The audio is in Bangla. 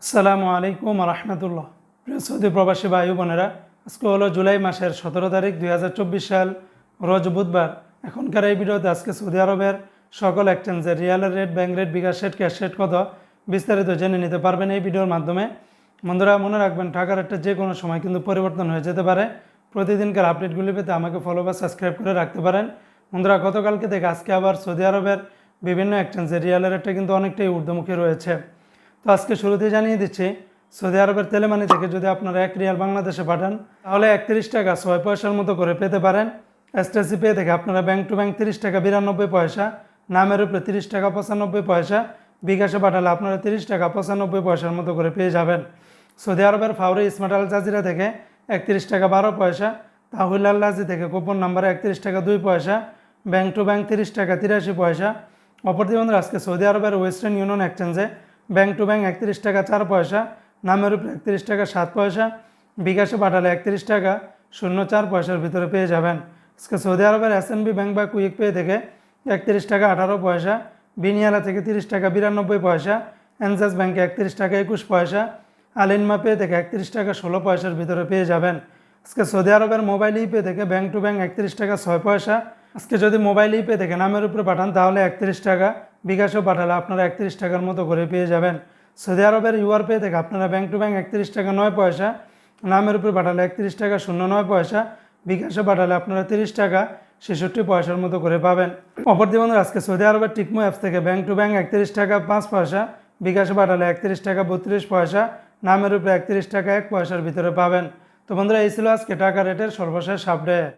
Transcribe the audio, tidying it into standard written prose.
আসসালামু আলাইকুম রহমতুল্লাহ। প্রিয় সৌদি প্রবাসী ভাই বোনেরা, আজকে হলো জুলাই মাসের 17 তারিখ 2024 সাল, রোজ বুধবার। এখনকার এই ভিডিওতে আজকে সৌদি আরবের সকল এক্সচেঞ্জের রিয়ালের রেট, ব্যাংক রেট, বিকাশ রেট, ক্যাশ রেট কত বিস্তারিত জেনে নিতে পারবেন এই ভিডিওর মাধ্যমে। বন্ধুরা মনে রাখবেন, টাকার রেটটা যে কোনো সময় কিন্তু পরিবর্তন হয়ে যেতে পারে। প্রতিদিনকার আপডেটগুলি পেতে আমাকে ফলো বা সাবস্ক্রাইব করে রাখতে পারেন। বন্ধুরা গতকালকে থেকে আজকে আবার সৌদি আরবের বিভিন্ন এক্সচেঞ্জের রিয়ালের রেটটা কিন্তু অনেকটাই ঊর্ধ্বমুখী রয়েছে। তো আজকে শুরুতেই জানিয়ে দিচ্ছি, সৌদি আরবের তেলেমানি থেকে যদি আপনারা 1 রিয়াল বাংলাদেশে পাঠান তাহলে 31 টাকা 6 পয়সার মতো করে পেতে পারেন। এসটিসি পে থেকে আপনারা ব্যাংক টু ব্যাংক 30 টাকা 92 পয়সা, নামের উপরে 30 টাকা 95 পয়সা, বিকাশে পাঠালে আপনারা 30 টাকা 95 পয়সার মতো করে পেয়ে যাবেন। সৌদি আরবের ফাউরি স্মার্ট আল জাজিরা থেকে 31 টাকা 12 পয়সা, তাহুল আল্লাজি থেকে কুপন নাম্বারে 31 টাকা 2 পয়সা, ব্যাংক টু ব্যাংক 30 টাকা 83 পয়সা। অপরদিকে বন্ধুরা আজকে সৌদি আরবের ওয়েস্টার্ন ইউনিয়ন এক্সচেঞ্জে ব্যাংক টু ব্যাংক 31 টাকা 4 পয়সা, নামের উপরে 31 টাকা 7 পয়সা, বিকাশে পাঠালে 31 টাকা 04 পয়সার ভিতরে পেয়ে যাবেন। আজকে সৌদি আরবের এসএনবি ব্যাংক বা কুইক পে থেকে 31 টাকা 18 পয়সা, বিনিয়ালা থেকে 30 টাকা 92 পয়সা, এনজাস ব্যাংকে 31 টাকা 21 পয়সা, আলিনমা পে থেকে 31 টাকা 16 পয়সার ভিতরে পেয়ে যাবেন। আজকে সৌদি আরবের মোবাইল ইপে থেকে ব্যাংক টু ব্যাংক 31 টাকা 6 পয়সা। আজকে যদি মোবাইল ইপে থেকে নামের উপরে পাঠান তাহলে 31 টাকা, বিকাশও পাঠালে আপনারা 31 টাকার মতো করে পেয়ে যাবেন। সৌদি আরবের ইউআর পে থেকে আপনারা ব্যাংক টু ব্যাংক 31 টাকা 9 পয়সা, নামের উপরে পাঠালে 31 টাকা 09 পয়সা, বিকাশে পাঠালে আপনারা 30 টাকা 66 পয়সার মতো করে পাবেন। অপরদিকে বন্ধুরা আজকে সৌদি আরবের টিকমো অ্যাপস থেকে ব্যাংক টু ব্যাংক 31 টাকা 5 পয়সা, বিকাশে পাঠালে 31 টাকা 32 পয়সা, নামের উপরে 31 টাকা 1 পয়সার ভিতরে পাবেন। তো বন্ধুরা এই ছিল আজকে টাকা রেটের সর্বশেষ আপডেট।